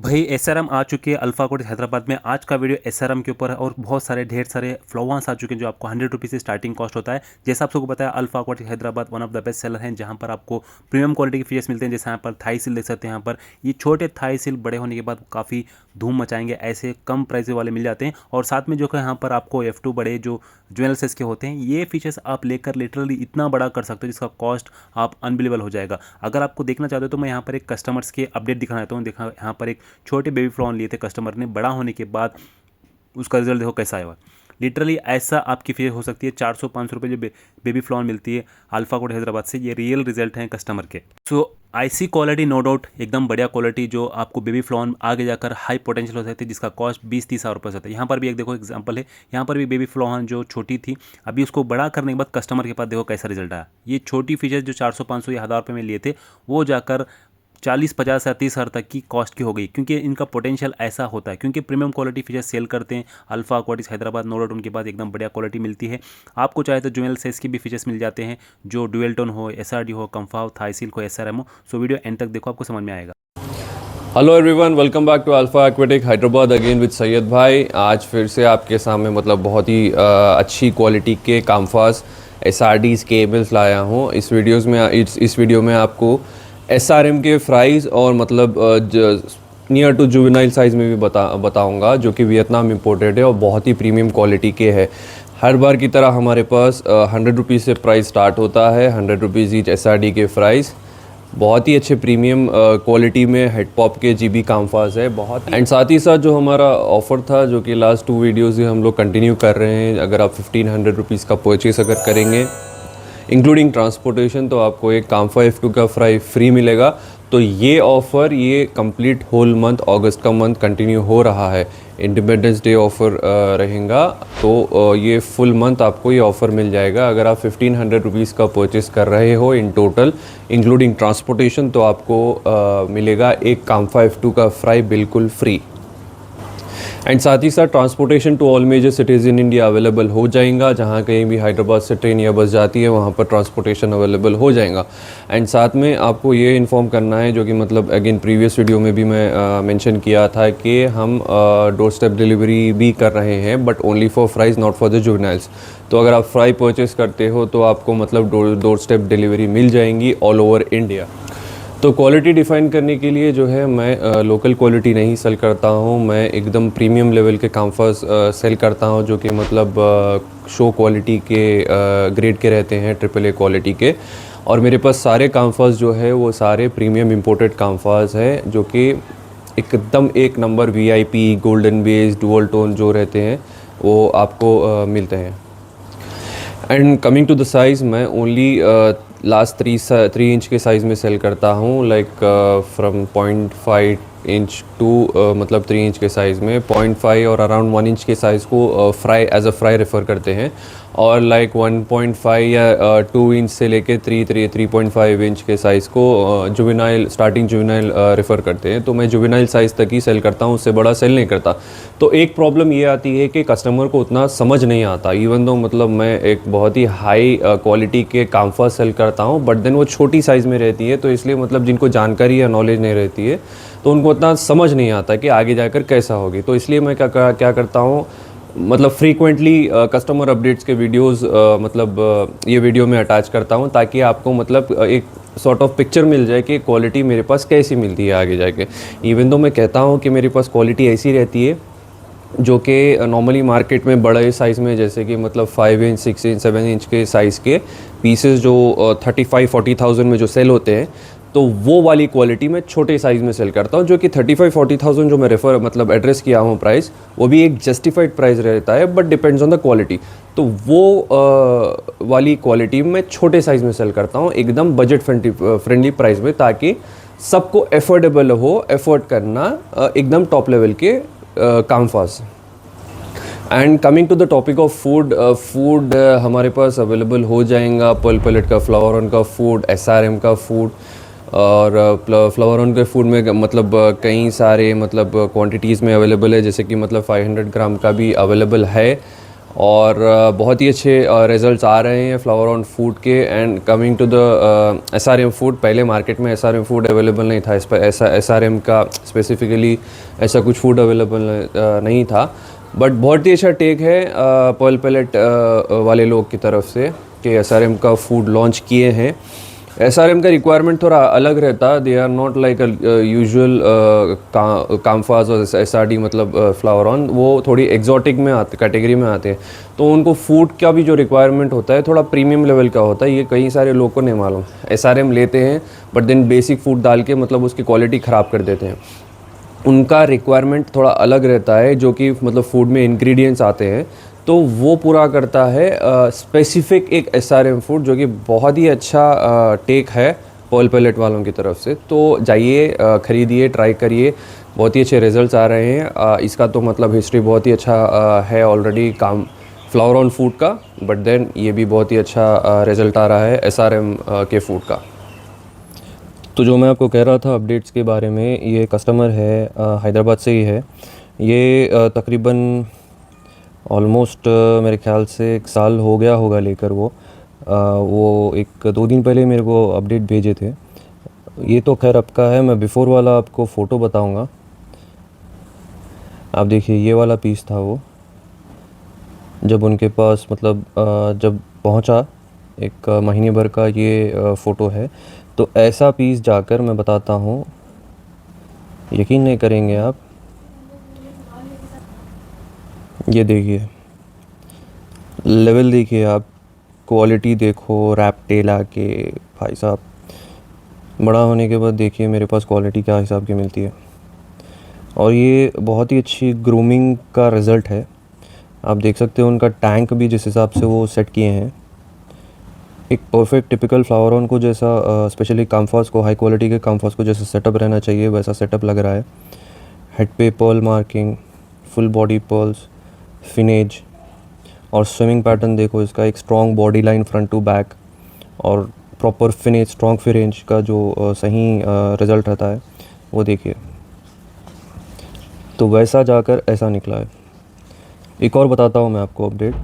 भाई एसआरएम आ चुकी है अल्फा कोड हैदराबाद में। आज का वीडियो एसआरएम के ऊपर है और बहुत सारे ढेर सारे फ्लावर्स आ चुके हैं जो आपको 100 रुपीज़ से स्टार्टिंग कॉस्ट होता है। जैसा आप सबको बताया alpha code Hyderabad one of the best seller हैं जहां पर आपको प्रीमियम क्वालिटी के फीचर्स मिलते हैं। जैसे यहाँ पर थाई सिल देख सकते हैं, यहाँ पर ये छोटे थाई सिल बड़े होने के बाद काफ़ी धूम मचाएंगे, ऐसे कम प्राइस वाले मिल जाते हैं। और साथ में जो है यहाँ पर आपको F2 बड़े जो ज्वेल साइज के होते हैं, ये फीचर्स आप लेकर लिटरली इतना बड़ा कर सकते हो जिसका कॉस्ट आप अनबिलीवेबल हो जाएगा। अगर आपको देखना चाहते हो तो मैं यहाँ पर एक कस्टमर्स के अपडेट दिखाना चाहता हूँ। देखा यहाँ पर एक छोटे बेबी फ्लॉन लिए थे कस्टमर ने, बड़ा होने के बाद उसका रिजल्ट देखो कैसा आया हुआ। लिटरली ऐसा आपकी फीस हो सकती है 400-500 रुपये जो बेबी फ्लॉन मिलती है अल्फा कोड हैदराबाद से, ये रियल रिजल्ट हैं कस्टमर के। सो आईसी क्वालिटी नो डाउट एकदम बढ़िया क्वालिटी जो आपको बेबी फ्लॉन आगे जाकर हाई पोटेंशियल हो सकती है, जिसका कॉस्ट 20-30 हज़ार रुपये होता है। यहाँ पर भी एक देखो एग्जांपल है, यहाँ पर भी बेबी फ्लॉन जो छोटी थी अभी उसको बड़ा करने के बाद कस्टमर के पास देखो कैसा रिजल्ट आया। ये छोटी फीचर जो 400-500 या 1000 रुपये में लिए थे वो जाकर 40-50 या 30 हज़ार तक की कॉस्ट की हो गई, क्योंकि इनका पोटेंशियल ऐसा होता है। क्योंकि प्रीमियम क्वालिटी फीचर सेल करते हैं alpha qualities Hyderabad, no doubt उनके पास एकदम बढ़िया क्वालिटी मिलती है। आपको चाहे तो ज्वेल साइज के भी फीचर्स मिल जाते हैं, जो डुअल टोन हो, SRD हो, कंफाव, थाई सिल्क हो, SRM हो। सो वीडियो एंड तक देखो, आपको समझ में आएगा। Hello everyone, welcome back to alpha aquatic Hyderabad again with Syed भाई। आज फिर से आपके सामने मतलब बहुत ही अच्छी क्वालिटी के काम्फास SRDs केबल्स लाया हूँ। इस वीडियो में आपको SRM के फ्राइज़ और मतलब नियर टू जुवेनाइल साइज़ में भी बताऊँगा, जो कि वियतनाम इम्पोर्टेड है और बहुत ही प्रीमियम क्वालिटी के है। हर बार की तरह हमारे पास 100 रुपीज़ से प्राइस स्टार्ट होता है, 100 रुपीज़ ईच SRD के प्राइस। बहुत ही अच्छे प्रीमियम क्वालिटी में हेड पॉप के GB काम्फास है बहुत। एंड साथ ही साथ जो हमारा ऑफ़र था, जो कि लास्ट 2 वीडियोज़ ही हम लोग कंटिन्यू कर रहे हैं, अगर आप 1500 रुपीज़ का परचेस अगर करेंगे इंक्लूडिंग ट्रांसपोर्टेशन, तो आपको एक काम्फा F2 का फ्राई फ्री मिलेगा। तो ये ऑफ़र ये कंप्लीट होल मंथ अगस्त का मंथ कंटिन्यू हो रहा है। इंडिपेंडेंस डे ऑफ़र रहेगा, तो ये फुल मंथ आपको ये ऑफ़र मिल जाएगा। अगर आप 1500 रुपीज़ का परचेस कर रहे हो इन टोटल इंक्लूडिंग ट्रांसपोर्टेशन, तो आपको मिलेगा एक काम्फा F2 का फ्राई बिल्कुल फ्री। एंड साथ ही साथ transportation to all major cities in India available हो जाएगा। जहाँ कहीं भी हैदराबाद से ट्रेन या बस जाती है वहाँ पर ट्रांसपोर्टेशन अवेलेबल हो जाएगा। एंड साथ में आपको ये इन्फॉर्म करना है, जो कि मतलब अगेन प्रीवियस वीडियो में भी मैं मेंशन किया था, कि हम डोर स्टेप डिलीवरी भी कर रहे हैं, but only for fries not for the juveniles. तो अगर आप फ्राई परचेस करते हो तो आपको मतलब डोर स्टेप डिलीवरी मिल जाएंगी ऑल ओवर इंडिया। तो क्वालिटी डिफ़ाइन करने के लिए जो है मैं लोकल क्वालिटी नहीं सेल करता हूँ, मैं एकदम प्रीमियम लेवल के काम्फास सेल करता हूँ, जो कि मतलब शो क्वालिटी के ग्रेड के रहते हैं, AAA क्वालिटी के। और मेरे पास सारे काम्फास जो है वो सारे प्रीमियम इंपोर्टेड काम्फास है, जो कि एकदम एक number VIP golden base dual tone जो रहते हैं वो आपको मिलते हैं। And coming to the size, मैं ओनली लास्ट 3 इंच के साइज़ में सेल करता हूँ, लाइक फ्रॉम 0.5 इंच टू मतलब 3 इंच के साइज़ में। 0.5 और अराउंड 1 इंच के साइज़ को fry as a fry refer करते हैं, और लाइक 1.5 या 2 इंच से लेके 3.5 इंच के साइज़ को जुवेनाइल स्टार्टिंग जुवेनाइल रेफ़र करते हैं। तो मैं जुवेनाइल साइज़ तक ही सेल करता हूँ, उससे बड़ा सेल नहीं करता। तो एक प्रॉब्लम ये आती है कि कस्टमर को उतना समझ नहीं आता, इवन दो मतलब मैं एक बहुत ही हाई क्वालिटी के काम्फा सेल करता हूँ, बट देन वो छोटी साइज़ में रहती है। तो इसलिए मतलब जिनको जानकारी या नॉलेज नहीं रहती है तो उनको उतना समझ नहीं आता कि आगे जाकर कैसा होगी। तो इसलिए मैं क्या करता हूँ, मतलब फ्रीक्वेंटली कस्टमर अपडेट्स के वीडियोस ये वीडियो में अटैच करता हूँ, ताकि आपको मतलब एक सॉर्ट ऑफ पिक्चर मिल जाए कि क्वालिटी मेरे पास कैसी मिलती है आगे जाके। इवन दो मैं कहता हूँ कि मेरे पास क्वालिटी ऐसी रहती है जो कि नॉर्मली मार्केट में बड़े साइज़ में, जैसे कि मतलब 5 इंच 6 इंच 7 इंच के साइज़ के पीसेस जो 35-40,000 में जो सेल होते हैं, तो वो वाली क्वालिटी मैं छोटे साइज़ में सेल करता हूँ, जो कि 35-40,000 जो मैं एड्रेस किया हूँ प्राइस, वो भी एक जस्टिफाइड प्राइस रहता है, but depends on the quality. तो वो वाली क्वालिटी मैं छोटे साइज़ में सेल करता हूँ, एकदम बजट फ्रेंडली प्राइस में, ताकि सबको एफोर्डेबल हो एफोर्ड करना एकदम टॉप लेवल के kamfas. And coming to the topic of food हमारे पास अवेलेबल हो जाएगा पर्ल पैलेट का, फ्लावरॉन का फूड, SRM का फूड। और फ्लावरॉन के फूड में मतलब कई सारे मतलब क्वांटिटीज़ में अवेलेबल है, जैसे कि मतलब 500 ग्राम का भी अवेलेबल है, और बहुत ही अच्छे रिजल्ट्स आ रहे हैं फ्लावर ऑन फूड के। And coming to the SRM food, पहले मार्केट में SRM फूड अवेलेबल नहीं था, इस पर ऐसा SRM का स्पेसिफिकली ऐसा कुछ फूड अवेलेबल नहीं था। बट बहुत ही अच्छा टेक है पर्ल पैलेट वाले लोग की तरफ से कि SRM का फूड लॉन्च किए हैं। SRM का रिक्वायरमेंट थोड़ा अलग रहता, they are not like usual kamfas और SRD मतलब फ्लावर ऑन, वो थोड़ी एग्जॉटिक में आते कैटेगरी में आते हैं। तो उनको फूड का भी जो रिक्वायरमेंट होता है थोड़ा प्रीमियम लेवल का होता है, ये कई सारे लोग को नहीं मालूम। SRM लेते हैं बट देन बेसिक फूड डाल के मतलब उसकी क्वालिटी ख़राब कर देते हैं। उनका रिक्वायरमेंट थोड़ा अलग रहता है, जो कि मतलब फूड में इंग्रेडिएंट्स आते हैं तो वो पूरा करता है स्पेसिफिक एक SRM फूड, जो कि बहुत ही अच्छा टेक है पर्ल पैलेट वालों की तरफ से। तो जाइए ख़रीदिए, ट्राई करिए, बहुत ही अच्छे रिजल्ट्स आ रहे हैं। इसका तो मतलब हिस्ट्री बहुत ही अच्छा है ऑलरेडी काम फ्लावर ऑन फूड का, बट देन ये भी बहुत ही अच्छा रिजल्ट आ रहा है SRM के फूड का। तो जो मैं आपको कह रहा था अपडेट्स के बारे में, ये कस्टमर है हैदराबाद से ही है। ये तकरीबन ऑलमोस्ट मेरे ख्याल से 1 साल हो गया होगा लेकर वो 1-2 दिन पहले मेरे को अपडेट भेजे थे। ये तो खैर आपका है, मैं बिफ़ोर वाला आपको फ़ोटो बताऊंगा। आप देखिए, ये वाला पीस था वो, जब उनके पास मतलब जब पहुंचा 1 महीने भर का ये फ़ोटो है। तो ऐसा पीस जाकर मैं बताता हूँ, यकीन नहीं करेंगे आप। ये देखिए, लेवल देखिए आप, क्वालिटी देखो, रैप टेल आके भाई साहब, बड़ा होने के बाद देखिए मेरे पास क्वालिटी क्या हिसाब की मिलती है। और ये बहुत ही अच्छी ग्रूमिंग का रिज़ल्ट है। आप देख सकते हो उनका टैंक भी जिस हिसाब से वो सेट किए हैं, एक परफेक्ट टिपिकल फ्लावर ऑन को जैसा स्पेशली कामफास को, हाई क्वालिटी के कामफास को जैसा सेटअप रहना चाहिए वैसा सेटअप लग रहा है। हेड पे pearl marking, full body pearls, finnage और स्विमिंग पैटर्न देखो इसका, एक strong body line front to back और प्रॉपर फिनेज, स्ट्रॉन्ग फिरेंज का जो सही रिज़ल्ट रहता है वो देखिए। तो वैसा जाकर ऐसा निकला है। एक और बताता हूँ मैं आपको अपडेट।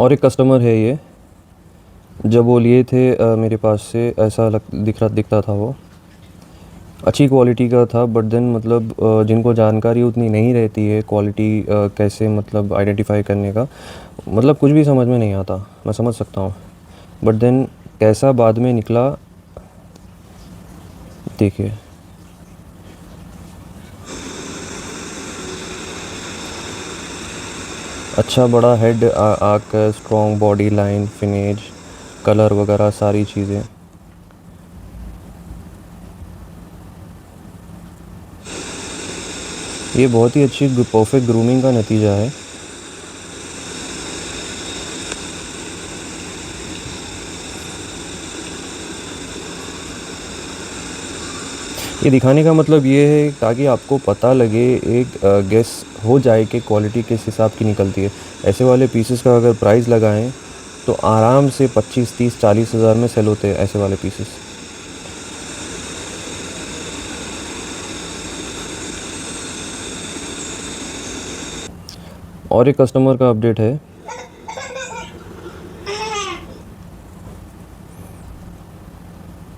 और एक कस्टमर है ये, जब वो लिए थे मेरे पास से ऐसा दिखता था, वो अच्छी क्वालिटी का था। बट देन मतलब जिनको जानकारी उतनी नहीं रहती है क्वालिटी कैसे मतलब आइडेंटिफाई करने का, मतलब कुछ भी समझ में नहीं आता, मैं समझ सकता हूँ। बट देन कैसा बाद में निकला देखिए। अच्छा बड़ा हेड आकर, स्ट्रॉन्ग बॉडी लाइन, फिनेज, कलर वगैरह सारी चीज़ें। ये बहुत ही अच्छी परफेक्ट ग्रूमिंग का नतीजा है। ये दिखाने का मतलब ये है ताकि आपको पता लगे, एक गेस हो जाए कि क्वालिटी किस हिसाब की निकलती है। ऐसे वाले पीसेस का अगर प्राइस लगाएं तो आराम से 25, 30, 40 हज़ार में सेल होते हैं ऐसे वाले पीसेस। और एक कस्टमर का अपडेट है।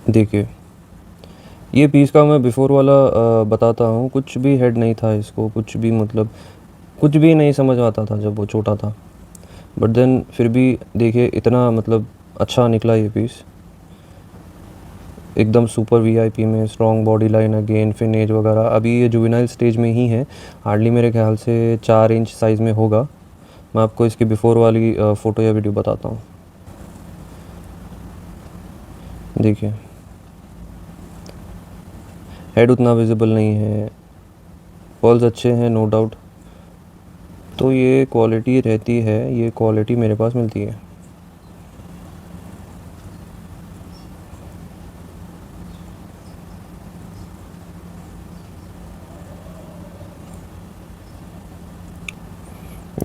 देखिए, ये पीस का मैं बिफ़ोर वाला बताता हूँ, कुछ भी हेड नहीं था इसको, कुछ भी मतलब कुछ भी नहीं समझ आता था जब वो छोटा था। बट देन फिर भी देखिए इतना मतलब अच्छा निकला ये पीस, एकदम सुपर VIP में, स्ट्रॉन्ग बॉडी लाइन, अगेन फिनेज वगैरह। अभी ये जुवेनाइल स्टेज में ही है, हार्डली मेरे ख्याल से 4 इंच साइज़ में होगा। मैं आपको इसकी बिफ़ोर वाली फ़ोटो या वीडियो बताता हूँ। देखिए, हेड उतना विजिबल नहीं है, पर्ल्स अच्छे हैं नो डाउट। तो ये क्वालिटी रहती है, ये क्वालिटी मेरे पास मिलती है।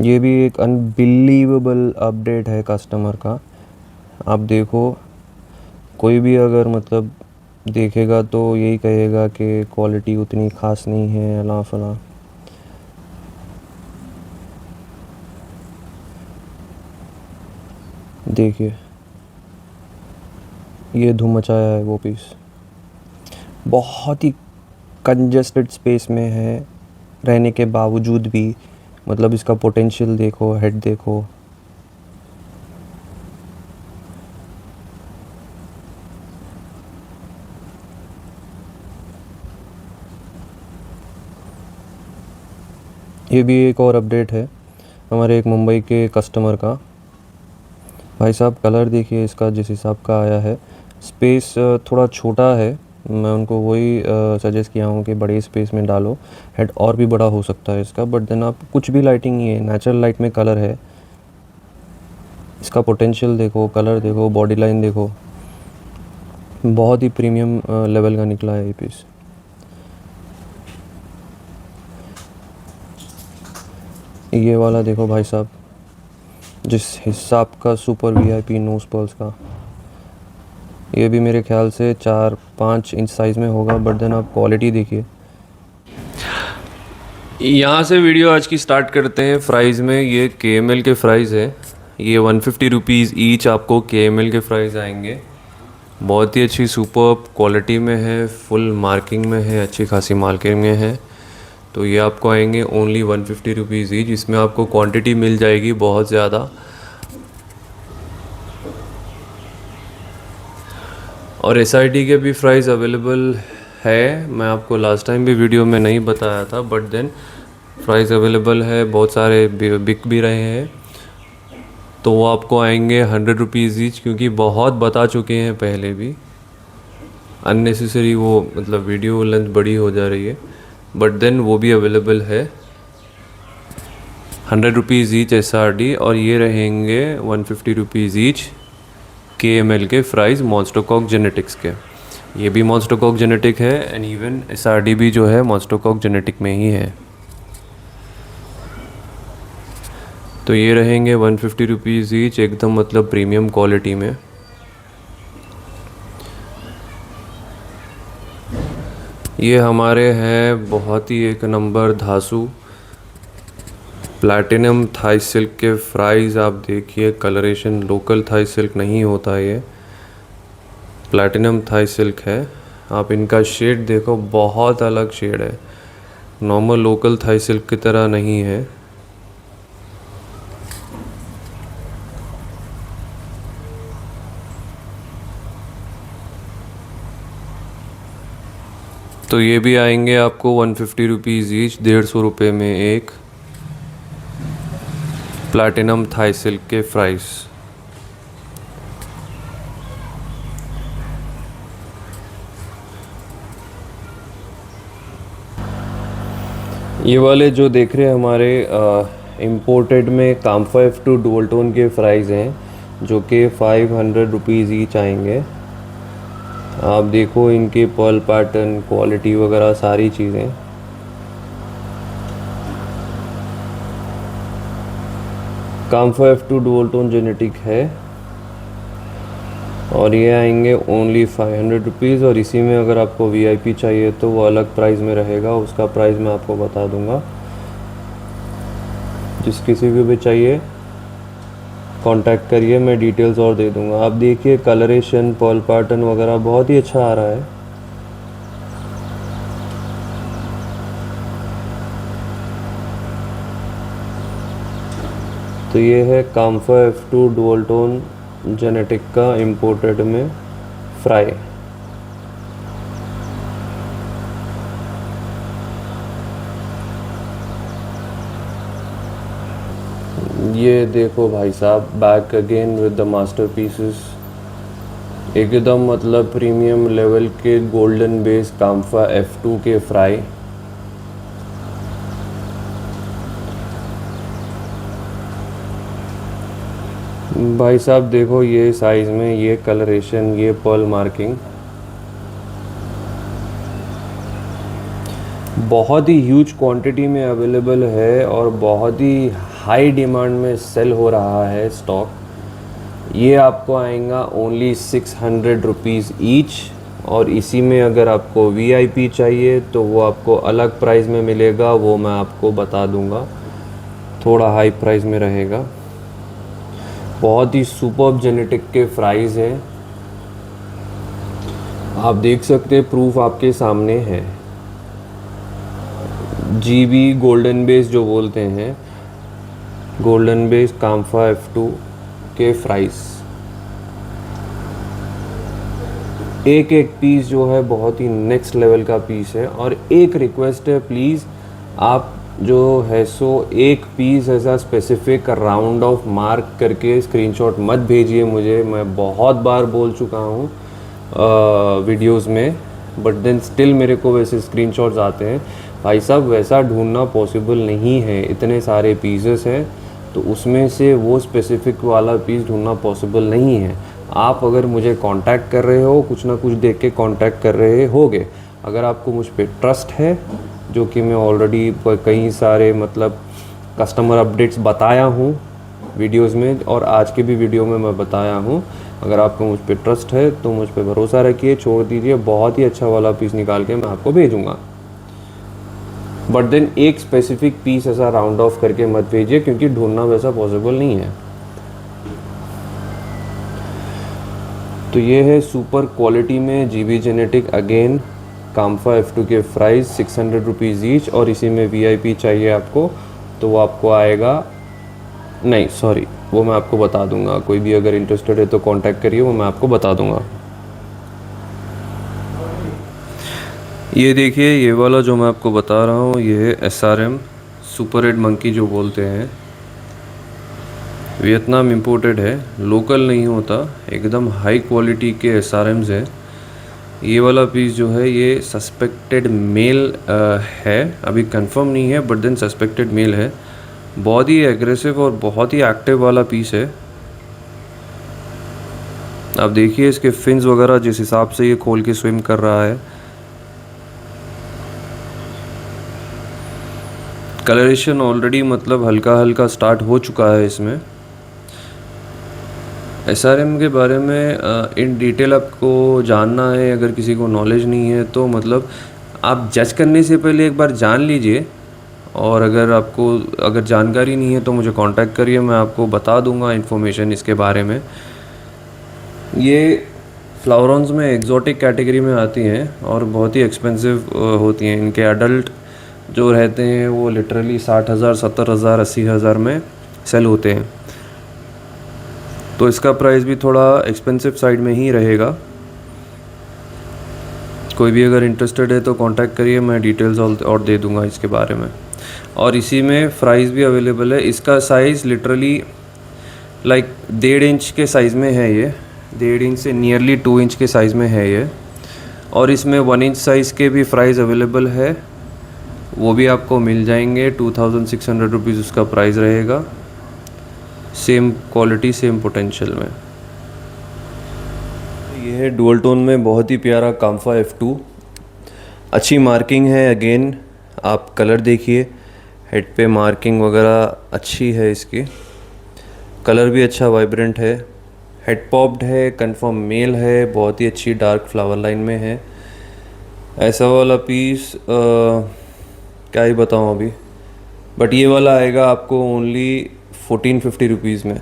ये भी एक अनबिलीवेबल अपडेट है कस्टमर का। आप देखो, कोई भी अगर मतलब देखेगा तो यही कहेगा कि क्वालिटी उतनी ख़ास नहीं है, अला फला। देखिए ये धूम मचाया है वो पीस, बहुत ही कंजेस्टेड स्पेस में है रहने के बावजूद भी, मतलब इसका पोटेंशियल देखो, हेड देखो। ये भी एक और अपडेट है हमारे एक मुंबई के कस्टमर का। भाई साहब कलर देखिए इसका जिस हिसाब का आया है, स्पेस थोड़ा छोटा है, मैं उनको वही सजेस्ट किया हूँ कि बड़े स्पेस में डालो, हेड और भी बड़ा हो सकता है इसका, बट देन आप कुछ भी लाइटिंग नहीं है, नेचुरल लाइट में कलर है। इसका पोटेंशियल देखो, कलर देखो, बॉडी लाइन देखो, बहुत ही प्रीमियम लेवल का निकला है ये पीस। ये वाला देखो भाई साहब, जिस हिसाब का सुपर वीआईपी नोज पर्ल्स का, ये भी मेरे ख्याल से 4-5 इंच साइज़ में होगा, बट देन आप क्वालिटी देखिए। यहाँ से वीडियो आज की स्टार्ट करते हैं प्राइस में। ये KML के प्राइस है, ये 150 रुपीज़ ईच आपको KML के प्राइस आएंगे। बहुत ही अच्छी सुपर क्वालिटी में है, फुल मार्किंग में है, अच्छी खासी मार्किंग में है। तो ये आपको आएंगे ओनली 150 रुपीज़ ईच। इसमें आपको क्वांटिटी मिल जाएगी बहुत ज़्यादा। और SRT के भी प्राइस अवेलेबल है, मैं आपको लास्ट टाइम भी वीडियो में नहीं बताया था, बट देन प्राइस अवेलेबल है, बहुत सारे बिक भी रहे हैं। तो वो आपको आएंगे 100 रुपीज़ ईच, क्योंकि बहुत बता चुके हैं पहले भी, अननेसेसरी वो मतलब वीडियो लेंथ बड़ी हो जा रही है, बट देन वो भी अवेलेबल है 100 रुपीज़ ईच SRT। और ये रहेंगे 150 रुपीज़ ईच KML के प्राइस मॉन्स्टरकॉक जेनेटिक्स के। ये भी मॉन्स्टरकॉक जेनेटिक है, एंड इवन SRT भी जो है मॉन्स्टरकॉक जेनेटिक में ही है। तो ये रहेंगे 150 रुपीज़ ईच, एकदम मतलब प्रीमियम क्वालिटी में। ये हमारे हैं बहुत ही एक नंबर धासु प्लैटिनम थाई सिल्क के प्राइस। आप देखिए कलरेशन, लोकल थाई सिल्क नहीं होता, ये प्लैटिनम थाई सिल्क है। आप इनका शेड देखो, बहुत अलग शेड है, नॉर्मल लोकल थाई सिल्क की तरह नहीं है। तो ये भी आएंगे आपको 150 रुपीज़ ईच, 150 रुपये में एक प्लैटिनम थाई सिल्क के प्राइस। ये वाले जो देख रहे हैं हमारे इम्पोर्टेड में काम्फा F2 डुअल टोन के प्राइस हैं, जो कि 500 रुपीज़ ईच आएंगे। आप देखो इनके पर्ल पैटर्न, क्वालिटी वगैरह सारी चीज़ें। Kampha F2 dual tone genetic है, और ये आएंगे ओनली 500 रुपीज़। और इसी में अगर आपको VIP चाहिए तो वो अलग प्राइस में रहेगा, उसका प्राइस मैं आपको बता दूंगा। जिस किसी को भी चाहिए कांटेक्ट करिए, मैं डिटेल्स और दे दूंगा। आप देखिए कलरेशन, पर्ल पैटर्न वगैरह बहुत ही अच्छा आ रहा है। तो ये है Kampha F2 dual tone genetic का इम्पोर्टेड में फ्राई। ये देखो भाई साहब, back again with the masterpieces, एकदम मतलब प्रीमियम लेवल के गोल्डन बेस काम्फा F2 के फ्राई। भाई साहब देखो ये साइज़ में, ये कलरेशन, ये पर्ल मार्किंग, बहुत ही ह्यूज क्वांटिटी में अवेलेबल है और बहुत ही हाई डिमांड में सेल हो रहा है स्टॉक। ये आपको आएगा ओनली 600 रुपीज़ ईच। और इसी में अगर आपको VIP चाहिए तो वो आपको अलग प्राइस में मिलेगा, वो मैं आपको बता दूंगा, थोड़ा हाई प्राइस में रहेगा। बहुत ही सुपर्ब जेनेटिक के फ्राइज़ हैं। आप देख सकते हैं, प्रूफ आपके सामने है। जीबी गोल्डन बेस जो बोलते हैं, गोल्डन बेस काम्फा F2 के फ्राइज़। एक एक पीस जो है बहुत ही नेक्स्ट लेवल का पीस है। और एक रिक्वेस्ट है, प्लीज़ आप जो है सो एक पीस ऐसा स्पेसिफिक राउंड ऑफ मार्क करके स्क्रीनशॉट मत भेजिए मुझे। मैं बहुत बार बोल चुका हूँ वीडियोस में, बट देन स्टिल मेरे को वैसे स्क्रीनशॉट्स आते हैं। भाई साहब, वैसा ढूंढना पॉसिबल नहीं है। इतने सारे पीसेस हैं तो उसमें से वो स्पेसिफिक वाला पीस ढूंढना पॉसिबल नहीं है। आप अगर मुझे कांटेक्ट कर रहे हो, कुछ ना कुछ देख के कांटेक्ट कर रहे होगे, अगर आपको मुझ पे ट्रस्ट है, जो कि मैं ऑलरेडी कई सारे मतलब कस्टमर अपडेट्स बताया हूँ वीडियोस में, और आज के भी वीडियो में मैं बताया हूँ। अगर आपको मुझ पे ट्रस्ट है तो मुझ पे भरोसा रखिए, छोड़ दीजिए, बहुत ही अच्छा वाला पीस निकाल के मैं आपको भेजूँगा। बट देन एक स्पेसिफिक पीस ऐसा राउंड ऑफ करके मत भेजिए, क्योंकि ढूंढना वैसा पॉसिबल नहीं है। तो ये है सुपर क्वालिटी में GB genetic again kamfa F2 के प्राइस 600 रुपीज़ ईच। और इसी में VIP चाहिए आपको तो वो आपको आएगा, नहीं सॉरी, वो मैं आपको बता दूंगा। कोई भी अगर इंटरेस्टेड है तो कांटेक्ट करिए, वो मैं आपको बता दूंगा। ये देखिए, ये वाला जो मैं आपको बता रहा हूँ, ये है SRM सुपर रेड मंकी जो बोलते हैं। वियतनाम इंपोर्टेड है, लोकल नहीं होता, एकदम हाई क्वालिटी के SRMs है। ये वाला पीस जो है ये सस्पेक्टेड मेल है, अभी कंफर्म नहीं है, बट देन सस्पेक्टेड मेल है। बहुत ही एग्रेसिव और बहुत ही एक्टिव वाला पीस है। आप देखिए इसके फिन्स वगैरह, जिस हिसाब से ये खोल के स्विम कर रहा है। कलरेशन ऑलरेडी मतलब हल्का हल्का स्टार्ट हो चुका है इसमें। SRM के बारे में इन डिटेल आपको जानना है, अगर किसी को नॉलेज नहीं है तो मतलब आप जज करने से पहले एक बार जान लीजिए। और अगर जानकारी नहीं है तो मुझे कांटेक्ट करिए, मैं आपको बता दूंगा इन्फॉर्मेशन इसके बारे में। ये फ्लावरॉन्स में एग्जॉटिक कैटेगरी में आती हैं और बहुत ही एक्सपेंसिव होती हैं। इनके अडल्ट जो रहते हैं वो लिटरली 60,000, 70,000, 80,000 में सेल होते हैं। तो इसका प्राइस भी थोड़ा एक्सपेंसिव साइड में ही रहेगा। कोई भी अगर इंटरेस्टेड है तो कांटेक्ट करिए, मैं डिटेल्स और दे दूंगा इसके बारे में। और इसी में फ्राइज़ भी अवेलेबल है। इसका साइज़ लिटरली 1.5 इंच के साइज़ में है। ये 1.5 इंच से नियरली 2 इंच के साइज़ में है ये। और इसमें 1 इंच साइज़ के भी फ्राइज़ अवेलेबल है, वो भी आपको मिल जाएंगे। 2600 रुपीज़ उसका प्राइस रहेगा, सेम क्वालिटी सेम पोटेंशियल में। ये है डुअल टोन में बहुत ही प्यारा काम्फा F2। अच्छी मार्किंग है, अगेन आप कलर देखिए, हेड पे मार्किंग वगैरह अच्छी है इसकी, कलर भी अच्छा वाइब्रेंट है। हेड पॉप्ड है, कंफर्म मेल है, बहुत ही अच्छी डार्क फ्लावर लाइन में है। ऐसा वाला पीस क्या ही बताऊँ अभी, बट ये वाला आएगा आपको ओनली 1450 रुपीज़ में,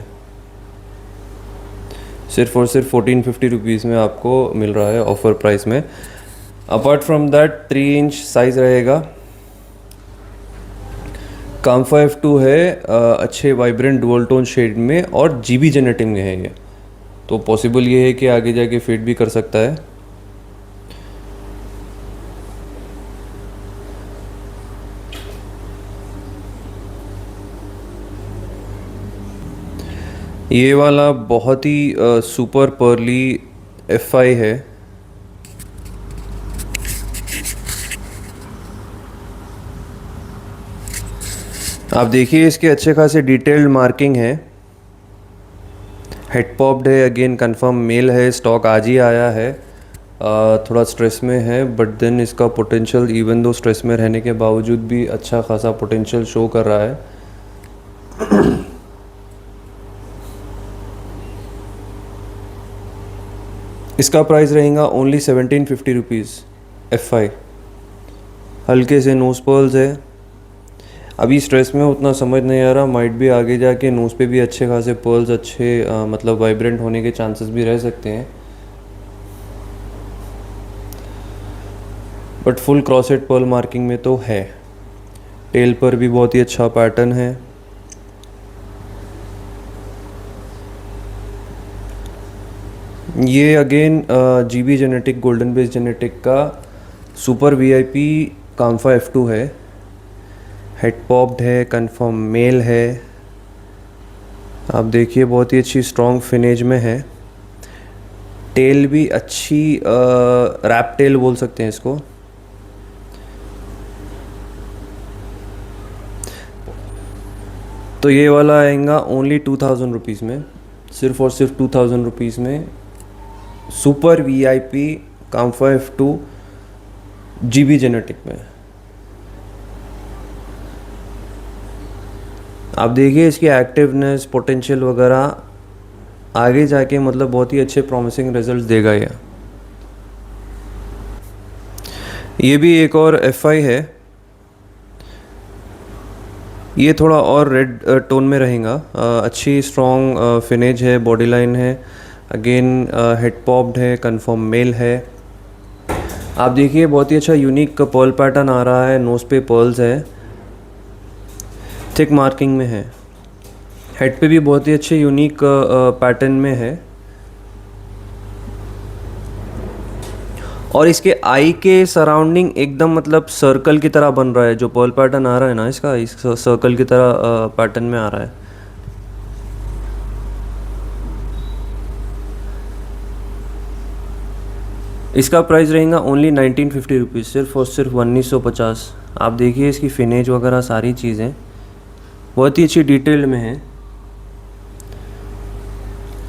सिर्फ और सिर्फ 1450 रुपीज़ में आपको मिल रहा है ऑफ़र प्राइस में। Apart from that 3 inch size रहेगा। काम्फा F2 है, अच्छे वाइब्रेंट डुअल टोन शेड में और जीबी जेनेटिक में है ये, तो पॉसिबल ये है कि आगे जाके फिट भी कर सकता है। ये वाला बहुत ही सुपर पर्ली F5 है। आप देखिए इसके अच्छे खासे डिटेल्ड मार्किंग है। हेड पॉप्ड है, अगेन कंफर्म मेल है, स्टॉक आज ही आया है। थोड़ा स्ट्रेस में है, बट देन इसका पोटेंशियल, इवन दो स्ट्रेस में रहने के बावजूद भी अच्छा खासा पोटेंशियल शो कर रहा है। इसका प्राइस रहेगा ओनली 1750 रुपीज़। F5 हल्के से नोज पर्ल्स है। अभी स्ट्रेस में उतना समझ नहीं आ रहा, माइट भी आगे जाके नोज़ पे भी अच्छे खासे पर्ल्स अच्छे मतलब वाइब्रेंट होने के चांसेस भी रह सकते हैं। बट फुल क्रॉसेड पर्ल मार्किंग में तो है। टेल पर भी बहुत ही अच्छा पैटर्न है। ये again GB genetic golden base genetic का सुपर वीआईपी काम्फा F2 है। हेड पॉप्ड है, कंफर्म मेल है। आप देखिए बहुत ही अच्छी स्ट्रॉन्ग फिनिश में है। टेल भी अच्छी रैप टेल बोल सकते हैं इसको। तो ये वाला आएगा ओनली 2000 रुपीज़ में, सिर्फ और सिर्फ 2000 रुपीज़ में super VIP kamfa F2 GB genetic में। आप देखिए इसकी एक्टिवनेस, पोटेंशियल वगैरह आगे जाके मतलब बहुत ही अच्छे प्रॉमिसिंग रिजल्ट्स देगा ये भी एक और FI है। ये थोड़ा और रेड टोन में रहेगा। अच्छी स्ट्रॉन्ग फिनिश है, बॉडी लाइन है, अगेन हेड पॉप्ड है, कंफर्म मेल है। आप देखिए बहुत ही अच्छा यूनिक पर्ल पैटर्न आ रहा है, नोज़ पे पर्ल्स है, थिक मार्किंग में है। हेड पे भी बहुत ही अच्छे यूनिक पैटर्न में है। और इसके आई के सराउंडिंग एकदम मतलब सर्कल की तरह बन रहा है। जो पर्ल पैटर्न आ रहा है ना इसका, इस सर्कल की तरह पैटर्न में आ रहा है। इसका प्राइस रहेगा ओनली 1950 रुपीज़, सिर्फ और सिर्फ 1950। आप देखिए इसकी फिनिश वगैरह सारी चीज़ें बहुत ही अच्छी डिटेल में है,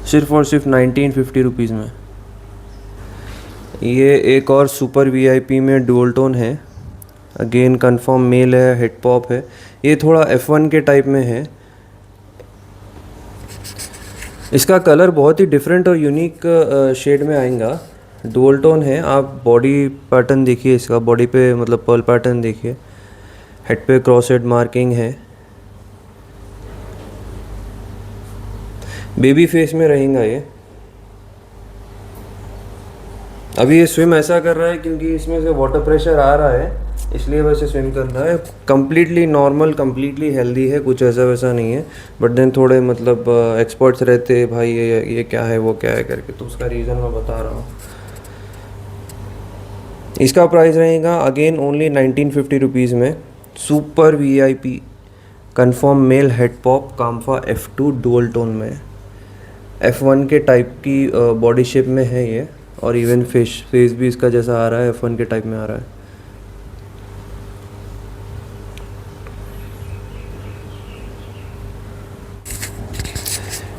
सिर्फ और सिर्फ 1950 रुपीज़ में। ये एक और सुपर वीआईपी में डुअल टोन है, अगेन कंफर्म मेल है, हेड पॉप है। ये थोड़ा F1 के टाइप में है। इसका कलर बहुत ही डिफरेंट और यूनिक शेड में आएगा। डुअल टोन है। आप बॉडी पैटर्न देखिए इसका, बॉडी पे मतलब पर्ल पैटर्न देखिए, हेड पे क्रॉसेड मार्किंग है, बेबी फेस में रहेगा ये। अभी ये स्विम ऐसा कर रहा है क्योंकि इसमें से वाटर प्रेशर आ रहा है, इसलिए वैसे स्विम कर रहा है। कम्प्लीटली नॉर्मल, कम्प्लीटली हेल्दी है, कुछ ऐसा वैसा नहीं है। बट देन थोड़े मतलब एक्सपर्ट्स रहते हैं भाई ये क्या है वो क्या है करके, तो उसका रीज़न मैं बता रहा हूँ। इसका प्राइस रहेगा अगेन ओनली 1950 रुपीज़ में, super VIP confirm male head pop kamfa F2 dual tone में। F1 के टाइप की बॉडी शेप में है ये, और इवन फेस भी इसका जैसा आ रहा है, F1 के टाइप में आ रहा है।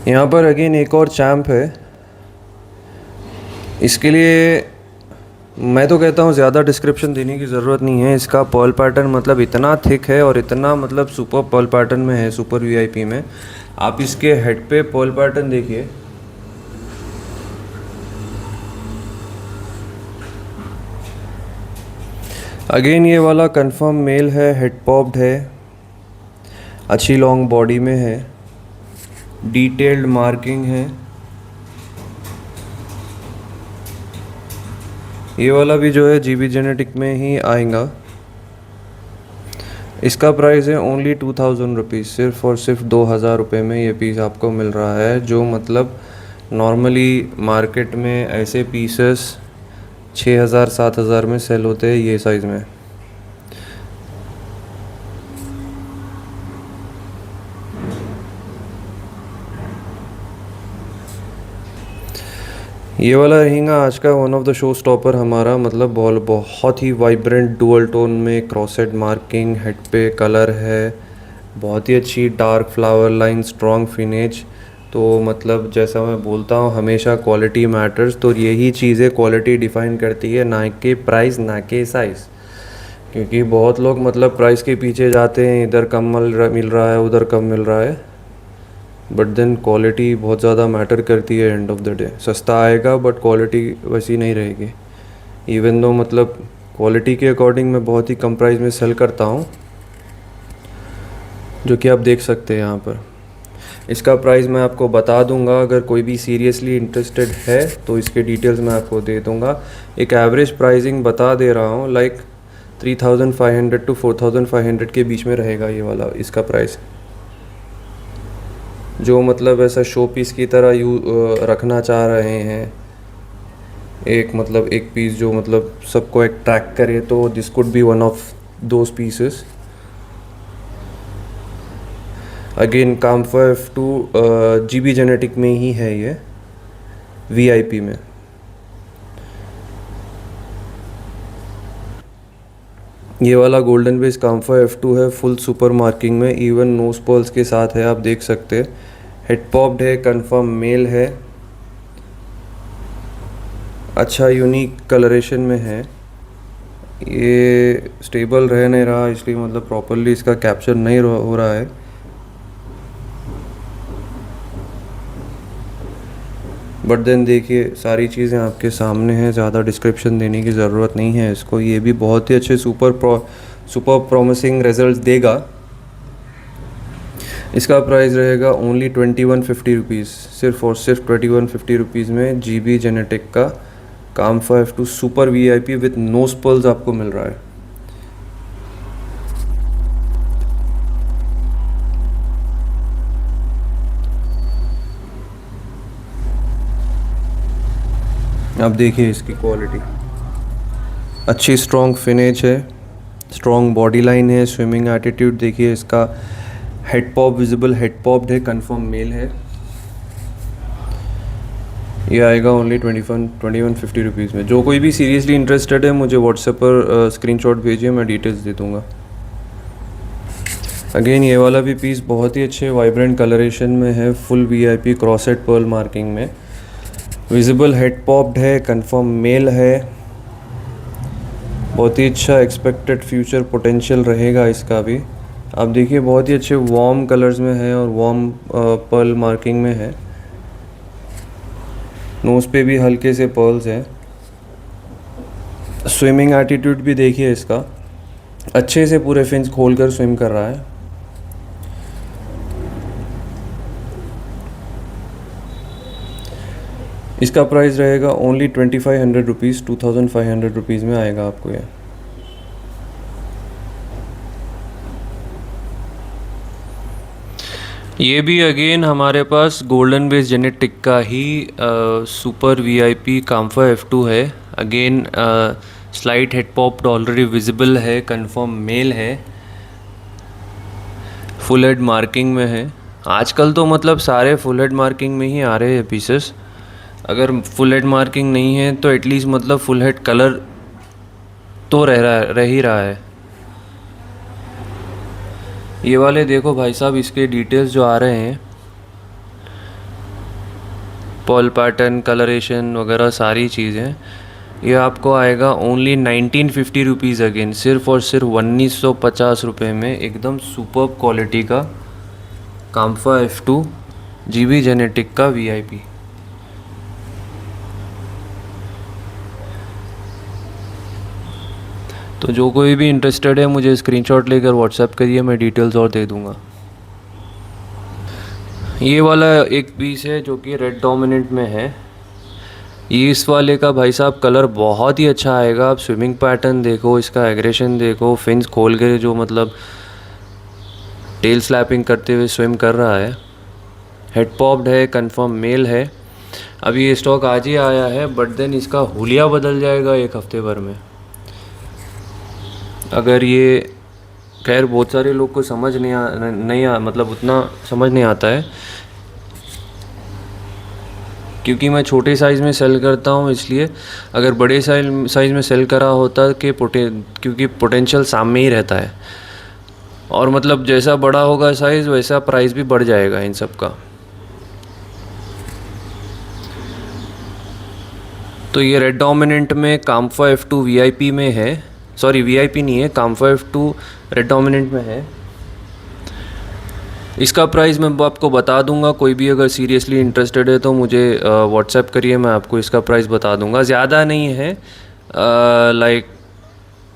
यहाँ पर अगेन एक और चैम्प है। इसके लिए मैं तो कहता हूँ ज़्यादा डिस्क्रिप्शन देने की ज़रूरत नहीं है। इसका पर्ल पैटर्न मतलब इतना थिक है और इतना मतलब सुपर पर्ल पैटर्न में है, सुपर वीआईपी में। आप इसके हेड पे पर्ल पैटर्न देखिए, अगेन ये वाला कंफर्म मेल है, हेड पॉप्ड है, अच्छी लॉन्ग बॉडी में है, डिटेल्ड मार्किंग है। ये वाला भी जो है जीबी जेनेटिक में ही आएगा। इसका प्राइस है ओनली 2000 रुपीज़, सिर्फ और सिर्फ 2000 रुपये में ये पीस आपको मिल रहा है। जो मतलब नॉर्मली मार्केट में ऐसे पीसेस 6000 7000 में सेल होते हैं ये साइज़ में। ये वाला रहेगा आज का one of the show stopper हमारा। मतलब बहुत ही वाइब्रेंट डुअल टोन में क्रॉसेड मार्किंग, हेड पे कलर है, बहुत ही अच्छी dark flower line, strong finish. तो मतलब जैसा मैं बोलता हूँ हमेशा क्वालिटी मैटर्स, तो यही चीज़ें क्वालिटी डिफ़ाइन करती है, ना कि प्राइस ना कि साइज़। क्योंकि बहुत लोग मतलब प्राइस के पीछे जाते हैं, इधर कम मिल रहा है उधर कम मिल रहा है, बट देन क्वालिटी बहुत ज़्यादा मैटर करती है। एंड ऑफ द डे सस्ता आएगा बट क्वालिटी वैसी नहीं रहेगी। इवन दो मतलब क्वालिटी के अकॉर्डिंग मैं बहुत ही कम प्राइस में सेल करता हूँ, जो कि आप देख सकते हैं यहाँ पर। इसका प्राइस मैं आपको बता दूंगा, अगर कोई भी सीरियसली इंटरेस्टेड है तो इसके डिटेल्स मैं आपको दे दूंगा। एक एवरेज प्राइसिंग बता दे रहा हूँ, लाइक 3500 to 4500 के बीच में रहेगा ये वाला इसका प्राइस। जो मतलब ऐसा शो पीस की तरह रखना चाह रहे हैं, एक मतलब एक पीस जो मतलब सबको अट्रैक्ट करे, तो this could be one of those pieces. Again kamfa F2 GB genetic में ही है ये, VIP में। ये वाला गोल्डन बेस काम्फा F2 है, फुल सुपर मार्किंग में, इवन नोज पर्ल्स के साथ है, आप देख सकते हैं। हेड पॉप्ड है, कंफर्म मेल है, अच्छा यूनिक कलरेशन में है। ये स्टेबल रह नहीं रहा, इसलिए मतलब प्रॉपरली इसका कैप्चर नहीं हो रहा है। बट देन देखिए, सारी चीज़ें आपके सामने हैं, ज़्यादा डिस्क्रिप्शन देने की ज़रूरत नहीं है इसको। ये भी बहुत ही अच्छे सुपर प्रॉमिसिंग रिजल्ट देगा। इसका प्राइस रहेगा ओनली 2150 रुपीज़, सिर्फ और सिर्फ 2150 रुपीज़ में GB जेनेटिक का काम्फा F2 super VIP with nose pearls आपको मिल रहा है। आप देखिए इसकी क्वालिटी, अच्छी स्ट्रॉन्ग फिनिश है, स्ट्रॉन्ग बॉडी लाइन है, स्विमिंग एटीट्यूड देखिए इसका। Head pop visible head popped है, कंफर्म मेल है। ये आएगा ओनली 2150 रुपीज़ में। जो कोई भी सीरियसली इंटरेस्टेड है मुझे व्हाट्सएप पर स्क्रीनशॉट भेजिए, मैं डिटेल्स दे दूँगा। अगेन ये वाला भी पीस बहुत ही अच्छे वाइब्रेंट कलरेशन में है, फुल VIP क्रॉसेट पर्ल मार्किंग में, विजिबल हेड पॉप्ड है, कंफर्म मेल है। बहुत ही अच्छा एक्सपेक्टेड फ्यूचर पोटेंशियल रहेगा इसका भी। आप देखिए बहुत ही अच्छे वार्म कलर्स में है और वार्म पर्ल मार्किंग में है। नोज़ पे भी हल्के से पर्ल्स हैं। स्विमिंग एटीट्यूड भी देखिए इसका, अच्छे से पूरे फिन्स खोलकर स्विम कर रहा है। इसका प्राइस रहेगा ओनली 2500 रुपीज़, 2500 रुपीज़ में आएगा आपको ये। ये भी अगेन हमारे पास गोल्डन बेस जेनेटिक का ही सुपर VIP काम्फा F2 है। Again slight head popped already visible है, कंफर्म मेल है, फुल हेड मार्किंग में है। आजकल तो मतलब सारे फुल हेड मार्किंग में ही आ रहे हैं पीसेस। अगर फुल हेड मार्किंग नहीं है तो एटलीस्ट मतलब फुल हेड कलर तो रह ही रहा है। ये वाले देखो भाई साहब, इसके डिटेल्स जो आ रहे हैं, पर्ल पैटर्न, कलरेशन वगैरह सारी चीज़ें, ये आपको आएगा ओनली 1950 रुपीज़। अगेन सिर्फ और सिर्फ 1950 रुपये में एकदम सुपर क्वालिटी का काम्फा F2 GB जेनेटिक का VIP। तो जो कोई भी इंटरेस्टेड है मुझे स्क्रीनशॉट लेकर व्हाट्सएप करिए, मैं डिटेल्स और दे दूँगा। ये वाला एक पीस है जो कि रेड डोमिनेंट में है। ये इस वाले का भाई साहब कलर बहुत ही अच्छा आएगा। आप स्विमिंग पैटर्न देखो, इसका एग्रेशन देखो, फिन्स खोल के जो मतलब टेल स्लैपिंग करते हुए स्विम कर रहा है। हेड पॉप्ड है, कंफर्म मेल है। अभी ये स्टॉक आज ही आया है, बट देन इसका हुलिया बदल जाएगा एक हफ्ते भर में। अगर ये, खैर बहुत सारे लोग को समझ मतलब उतना समझ नहीं आता है, क्योंकि मैं छोटे साइज़ में सेल करता हूँ, इसलिए अगर बड़े साइज़ में सेल करा होता क्योंकि पोटेंशियल सामने ही रहता है, और मतलब जैसा बड़ा होगा साइज़ वैसा प्राइस भी बढ़ जाएगा इन सब का। तो ये रेड डोमिनेंट में काम्फा F2 VIP में है, सॉरी VIP नहीं है, काम्फा F2 रेड डोमिनेंट में है। इसका प्राइस मैं आपको बता दूंगा, कोई भी अगर सीरियसली इंटरेस्टेड है तो मुझे व्हाट्सएप करिए, मैं आपको इसका प्राइस बता दूंगा। ज़्यादा नहीं है, लाइक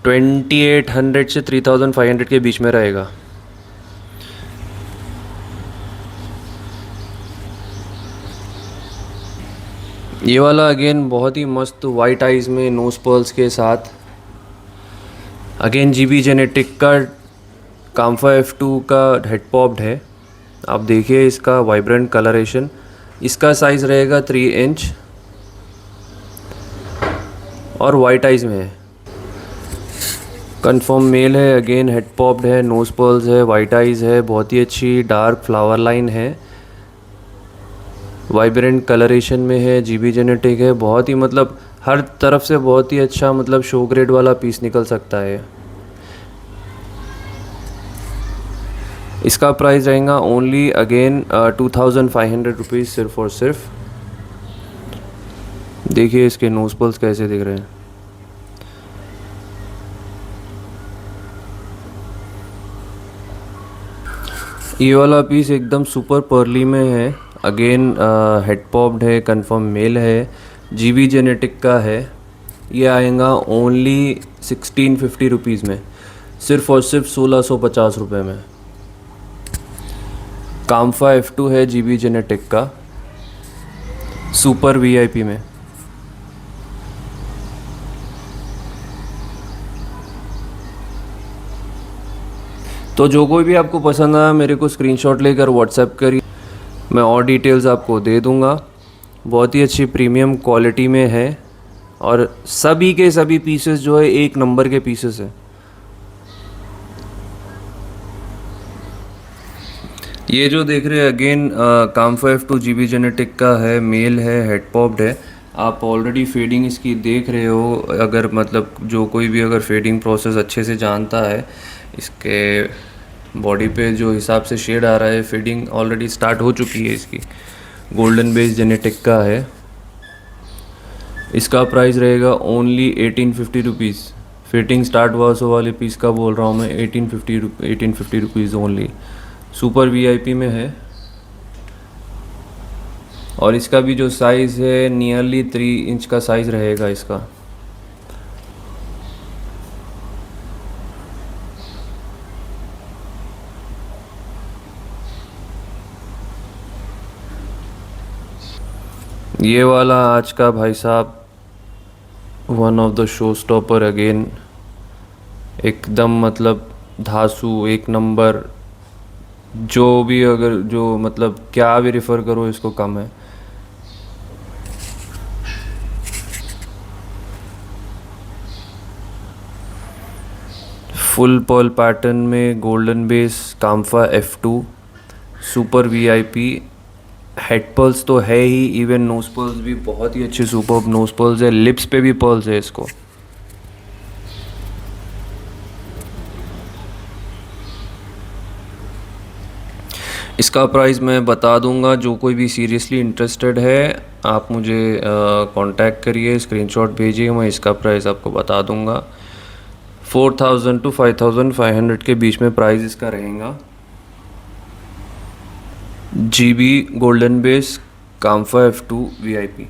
2800 से 3500 के बीच में रहेगा। ये वाला अगेन बहुत ही मस्त वाइट आइज़ में नोज पर्ल्स के साथ, अगेन जीबी जेनेटिक का काम्फा F2 का हेड पॉप्ड है। आप देखिए इसका वाइब्रेंट कलरेशन। इसका साइज़ रहेगा 3 इंच और वाइट आइज़ में है। कंफर्म मेल है, अगेन हेड पॉप्ड है, नोज पर्ल्स है, वाइट आइज़ है, बहुत ही अच्छी डार्क फ्लावर लाइन है, वाइब्रेंट कलरेशन में है, जीबी जेनेटिक है, बहुत ही मतलब हर तरफ से बहुत ही अच्छा मतलब शो ग्रेड वाला पीस निकल सकता है। इसका प्राइस रहेगा ओनली अगेन 2500 रुपीज़ सिर्फ और सिर्फ। देखिए इसके नोज पर्ल्स कैसे दिख रहे हैं। ये वाला पीस एकदम सुपर पर्ली में है, अगेन हेड पॉप्ड है, कंफर्म मेल है, जीबी जेनेटिक का है। ये आएगा ओनली 1650 रुपीज़ में, सिर्फ और सिर्फ 1650 रुपये में। काम्फा F2 है जीबी जेनेटिक का, सुपर वीआईपी में। तो जो कोई भी आपको पसंद आया मेरे को स्क्रीनशॉट लेकर व्हाट्सएप करिए, मैं और डिटेल्स आपको दे दूंगा। बहुत ही अच्छी प्रीमियम क्वालिटी में है और सभी के सभी पीसेस जो है एक नंबर के पीसेस है। ये जो देख रहे हैं again kamfa F2 GB genetic का है, मेल है, हेड पॉप्ड है। आप ऑलरेडी फेडिंग इसकी देख रहे हो। अगर मतलब जो कोई भी अगर फेडिंग प्रोसेस अच्छे से जानता है, इसके बॉडी पे जो हिसाब से शेड आ रहा है, फेडिंग ऑलरेडी स्टार्ट हो चुकी है इसकी। गोल्डन बेस जेनेटिक का है। इसका प्राइस रहेगा ओनली 1850 रुपीज़। फिटिंग स्टार्ट हुआ सो वाले पीस का बोल रहा हूँ मैं, 1850 रुपीज़ ओनली। सुपर वीआईपी में है और इसका भी जो साइज़ है नियरली 3 इंच का साइज़ रहेगा इसका। ये वाला आज का भाई साहब one of the show stopper again, एकदम मतलब धांसू एक नंबर। जो भी अगर जो मतलब क्या भी रेफ़र करो इसको कम है। फुल पर्ल पैटर्न में golden base kamfa F2 super VIP. Head pearls तो है ही, इवन नोज पर्ल्स भी बहुत ही अच्छे सुपर नोज पर्ल्स है, लिप्स पे भी पर्ल्स है इसको। इसका प्राइस मैं बता दूंगा, जो कोई भी सीरियसली इंटरेस्टेड है आप मुझे कांटेक्ट करिए, स्क्रीनशॉट भेजिए, मैं इसका प्राइस आपको बता दूंगा। 4000 to 5500 के बीच में प्राइस इसका रहेगा। GB golden base kamfa F2 VIP.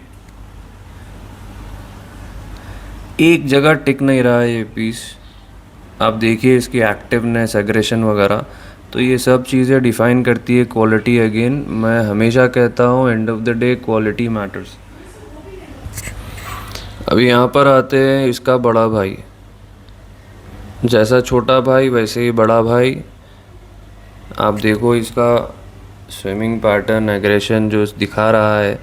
एक जगह टिक नहीं रहा है ये पीस। आप देखिए इसकी एक्टिवनेस, एग्रेशन वगैरह, तो ये सब चीज़ें डिफ़ाइन करती है क्वालिटी। अगेन मैं हमेशा कहता हूँ and of the day quality matters. अभी यहाँ पर आते हैं इसका बड़ा भाई। जैसा छोटा भाई वैसे ही बड़ा भाई। आप देखो इसका स्विमिंग पैटर्न, एग्रेशन जो दिखा रहा है,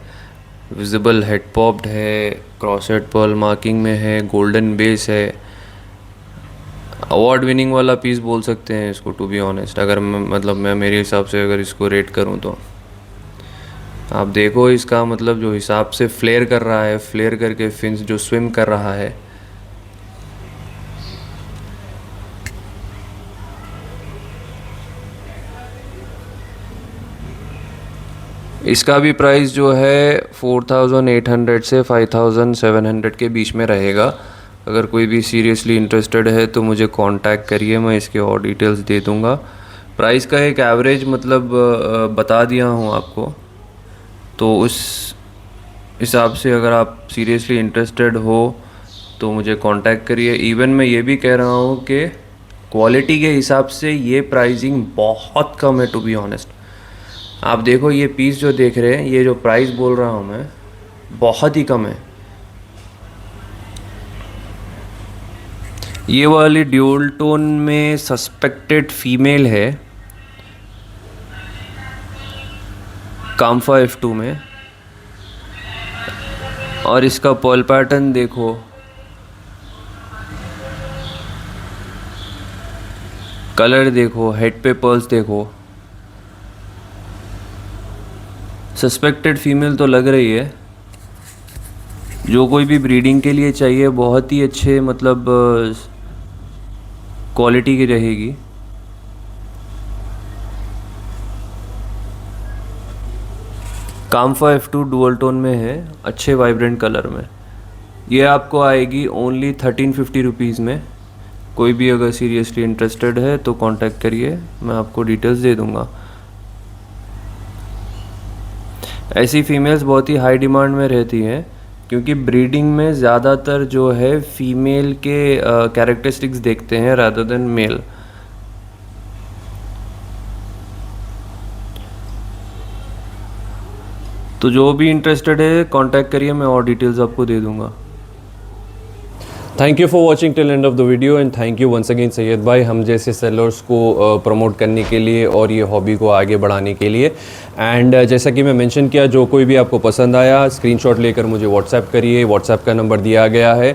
विजिबल हेड पॉप्ड है, क्रॉसहेड पर्ल मार्किंग में है, गोल्डन बेस है। अवार्ड विनिंग वाला पीस बोल सकते हैं इसको, टू बी ऑनेस्ट। अगर मैं मेरे हिसाब से अगर इसको रेट करूं तो आप देखो इसका मतलब जो हिसाब से फ्लेयर कर रहा है, फ्लेयर करके फिन्स जो स्विम कर रहा है। इसका भी प्राइस जो है 4800 से 5700 के बीच में रहेगा। अगर कोई भी सीरियसली इंटरेस्टेड है तो मुझे कांटेक्ट करिए, मैं इसके और डिटेल्स दे दूंगा। प्राइस का एक एवरेज मतलब बता दिया हूँ आपको, तो उस हिसाब से अगर आप सीरियसली इंटरेस्टेड हो तो मुझे कांटेक्ट करिए। इवन मैं ये भी कह रहा हूँ कि क्वालिटी के हिसाब से ये प्राइसिंग बहुत कम है, टू बी ऑनेस्ट। आप देखो ये पीस जो देख रहे हैं, ये जो प्राइस बोल रहा हूँ मैं, बहुत ही कम है। ये वाली ड्यूल टोन में सस्पेक्टेड फीमेल है काम्फा F2 में, और इसका पर्ल पैटर्न देखो, कलर देखो, हेड पे पर्ल्स देखो। सस्पेक्टेड फीमेल तो लग रही है। जो कोई भी ब्रीडिंग के लिए चाहिए बहुत ही अच्छे मतलब क्वालिटी की रहेगी। काम्फा F2 डुअल टोन में है, अच्छे वाइब्रेंट कलर में। ये आपको आएगी ओनली 1350 रुपीज़ में। कोई भी अगर सीरियसली इंटरेस्टेड है तो कांटेक्ट करिए, मैं आपको डिटेल्स दे दूंगा। ऐसी फीमेल्स बहुत ही हाई डिमांड में रहती हैं क्योंकि ब्रीडिंग में ज़्यादातर जो है फीमेल के कैरेक्टरिस्टिक्स देखते हैं रादर देन मेल। तो जो भी इंटरेस्टेड है कांटेक्ट करिए, मैं और डिटेल्स आपको दे दूंगा। Thank you for watching till end of the video and thank you once again Syed भाई, हम जैसे सेलर्स को प्रमोट करने के लिए और ये हॉबी को आगे बढ़ाने के लिए। एंड जैसा कि मैं मेंशन किया, जो कोई भी आपको पसंद आया स्क्रीनशॉट लेकर मुझे व्हाट्सएप करिए। व्हाट्सएप का नंबर दिया गया है,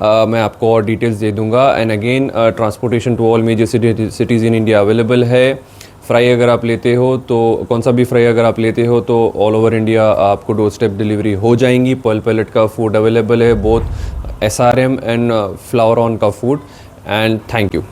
मैं आपको और डिटेल्स दे दूंगा। And again transportation to all major cities in India available है। फ्राई अगर आप लेते हो तो कौन सा भी फ्राई अगर आप लेते हो तो ऑल ओवर इंडिया आपको डोर स्टेप डिलीवरी हो जाएंगी। पर्ल पैलेट का फूड अवेलेबल है, both SRM and flower on का फूड। And thank you.